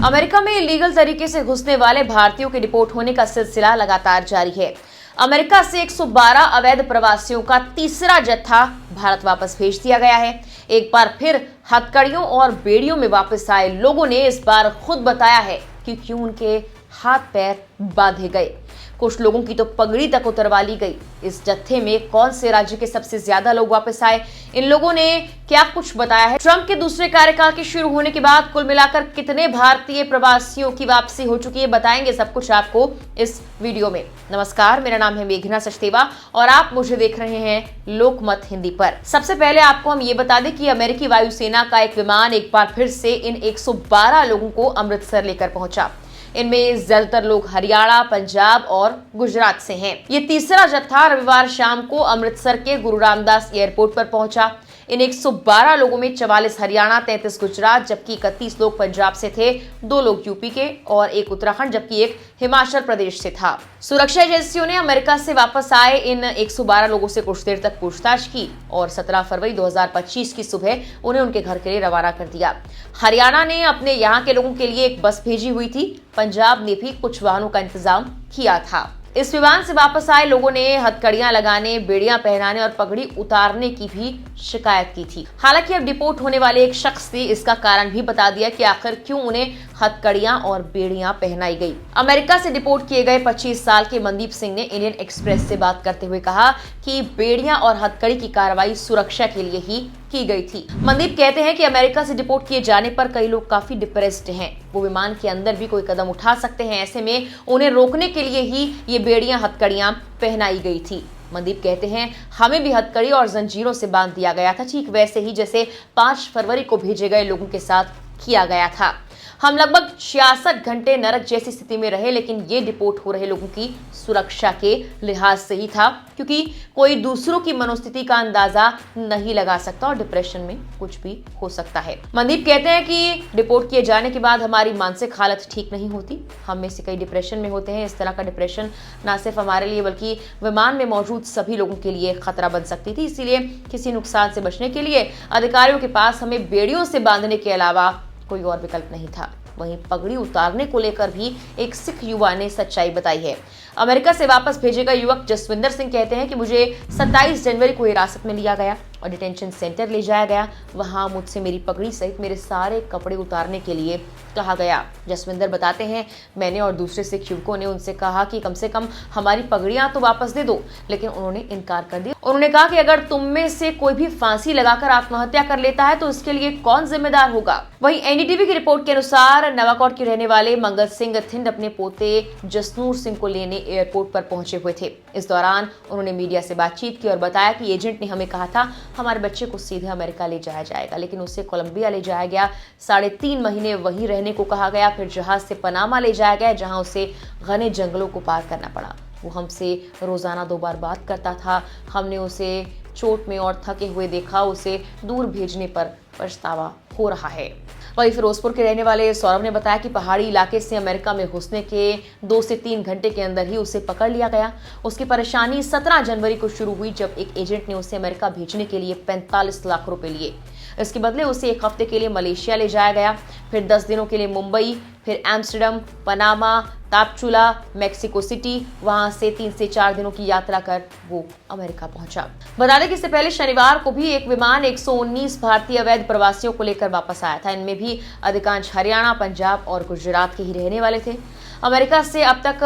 America में illegal तरीके से घुसने वाले भारतीयों के डिपोर्ट होने का सिलसिला लगातार जारी है। अमेरिका से 112 अवैध प्रवासियों का तीसरा जत्था भारत वापस भेज दिया गया है। एक बार फिर हथकड़ियों और बेड़ियों में वापस आए लोगों ने इस बार खुद बताया है कि क्यों उनके हाथ पैर बांधे गए। कुछ लोगों की तो पगड़ी तक उतरवा ली गई। इस जत्थे में कौन से राज्य के सबसे ज्यादा लोग वापस आए, इन लोगों ने क्या कुछ बताया है। ट्रंप के दूसरे कार्यकाल के शुरू होने के बाद कुल मिलाकर कितने भारतीय प्रवासियों की वापसी हो चुकी है, बताएंगे सब कुछ आपको इस वीडियो में। नमस्कार, मेरा नाम है मेघना सचदेवा और आप मुझे देख रहे हैं लोकमत हिंदी पर। सबसे पहले आपको हम ये बता दें कि अमेरिकी वायुसेना का एक विमान एक बार फिर से इन 112 लोगों को अमृतसर लेकर पहुंचा। इनमें ज्यादातर लोग हरियाणा, पंजाब और गुजरात से हैं। ये तीसरा जत्था रविवार शाम को अमृतसर के गुरु रामदास एयरपोर्ट पर पहुंचा। इन 112 लोगों में 44 हरियाणा, 33 गुजरात, जबकि 31 लोग पंजाब से थे, 2 लोग यूपी के और 1 उत्तराखंड, जबकि 1 हिमाचल प्रदेश से था। सुरक्षा एजेंसियों ने अमेरिका से वापस आए इन 112 लोगों से कुछ देर तक पूछताछ की और 17 फरवरी 2025 की सुबह उन्हें उनके घर के लिए रवाना कर दिया। हरियाणा ने अपने यहाँ के लोगों के लिए एक बस भेजी हुई थी। पंजाब ने भी कुछ वाहनों का इंतजाम किया था। इस विमान से वापस आए लोगों ने हथकड़ियां लगाने, बेड़ियां पहनाने और पगड़ी उतारने की भी शिकायत की थी। हालांकि अब डिपोर्ट होने वाले एक शख्स ने इसका कारण भी बता दिया कि आखिर क्यों उन्हें हथकड़ियां और बेड़ियां पहनाई गई। अमेरिका से डिपोर्ट किए गए 25 साल के मनदीप सिंह ने इंडियन एक्सप्रेस से बात करते हुए कहा कि बेड़ियां और हथकड़ी की कार्रवाई सुरक्षा के लिए ही की गई थी। मनदीप कहते हैं कि अमेरिका से डिपोर्ट किए जाने पर कई लोग काफी डिप्रेस्ड हैं। वो विमान के अंदर भी कोई कदम उठा सकते हैं। ऐसे में उन्हें रोकने के लिए ही ये बेड़ियां, हथकड़ियां पहनाई गई थी। मनदीप कहते हैं, हमें भी हथकड़ी और जंजीरों से बांध दिया गया था, ठीक वैसे ही जैसे 5 फरवरी को भेजे गए लोगों के साथ किया गया था। हम लगभग 66 घंटे नरक जैसी स्थिति में रहे, लेकिन ये डिपोर्ट हो रहे लोगों की सुरक्षा के लिहाज से ही था, क्योंकि कोई दूसरों की मनोस्थिति का अंदाजा नहीं लगा सकता और डिप्रेशन में कुछ भी हो सकता है। मनदीप कहते हैं कि डिपोर्ट किए जाने के बाद हमारी मानसिक हालत ठीक नहीं होती। हम में से कई डिप्रेशन में होते हैं। इस तरह का डिप्रेशन न सिर्फ हमारे लिए बल्कि विमान में मौजूद सभी लोगों के लिए खतरा बन सकती थी। इसीलिए किसी नुकसान से बचने के लिए अधिकारियों के पास हमें बेड़ियों से बांधने के अलावा कोई और विकल्प नहीं था। वहीं पगड़ी उतारने को लेकर भी एक सिख युवा ने सच्चाई बताई है। अमेरिका से वापस भेजे गए युवक जसविंदर सिंह कहते हैं कि मुझे 27 जनवरी को हिरासत में लिया गया और डिटेंशन सेंटर ले जाया गया। वहां मुझसे मेरी पगड़ी सहित मेरे सारे कपड़े उतारने के लिए कहा गया। जसविंदर बताते हैं, मैंने और दूसरे सिख युवकों ने उनसे कहा कि कम से कम हमारी पगड़ियां तो वापस दे दो, लेकिन उन्होंने इनकार कर दिया। उन्होंने कहा कि अगर तुम में से कोई भी फांसी लगाकर आत्महत्या कर लेता है तो इसके लिए कौन जिम्मेदार होगा। वहीं एनडीटीवी की रिपोर्ट के अनुसार नवाकोट के रहने वाले मंगल सिंह थिंड अपने पोते जसनूर सिंह को लेने एयरपोर्ट पर पहुंचे हुए थे। इस दौरान उन्होंने मीडिया से बातचीत की और बताया कि एजेंट ने हमें कहा था हमारे बच्चे को सीधे अमेरिका ले जाया जाएगा, लेकिन उसे कोलंबिया ले जाया गया। 3.5 महीने वहीं रहने को कहा गया। फिर जहाज से पनामा ले जाया गया, जहां उसे घने जंगलों को पार करना पड़ा। वो हमसे रोजाना 2 बार बात करता था। हमने उसे चोट में और थके हुए देखा। उसे दूर भेजने पर पछतावा हो रहा है। वहीं फिरोजपुर के रहने वाले सौरभ ने बताया कि पहाड़ी इलाके से अमेरिका में घुसने के 2 से 3 घंटे के अंदर ही उसे पकड़ लिया गया। उसकी परेशानी 17 जनवरी को शुरू हुई, जब एक एजेंट ने उसे अमेरिका भेजने के लिए 45 लाख रुपए लिए। इसके बदले उसे 1 हफ्ते के लिए मलेशिया ले जाया गया, फिर 10 दिनों के लिए मुंबई, फिर एम्स्टर्डम, पनामा, तापचुला, मेक्सिको सिटी, वहां से 3 से 4 दिनों की यात्रा कर वो अमेरिका पहुंचा। बता दें कि इससे पहले शनिवार को भी एक विमान 119 भारतीय अवैध प्रवासियों को लेकर वापस आया था। इनमें भी अधिकांश हरियाणा, पंजाब और गुजरात के ही रहने वाले थे। अमेरिका से अब तक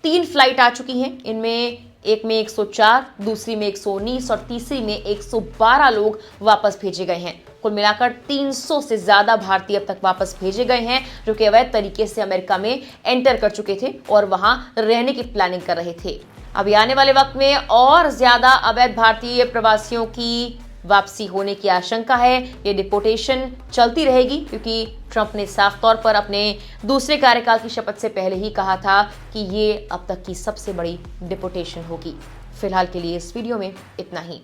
3 फ्लाइट आ चुकी हैं। इनमें एक में 104, दूसरी में 119 और तीसरी में 112 लोग वापस भेजे गए हैं। कुल मिलाकर 300 से ज्यादा भारतीय अब तक वापस भेजे गए हैं, जो कि अवैध तरीके से अमेरिका में एंटर कर चुके थे और वहां रहने की प्लानिंग कर रहे थे। अभी आने वाले वक्त में और ज्यादा अवैध भारतीय प्रवासियों की वापसी होने की आशंका है। ये डिपोर्टेशन चलती रहेगी, क्योंकि ट्रंप ने साफ तौर पर अपने दूसरे कार्यकाल की शपथ से पहले ही कहा था कि ये अब तक की सबसे बड़ी डिपोर्टेशन होगी। फिलहाल के लिए इस वीडियो में इतना ही।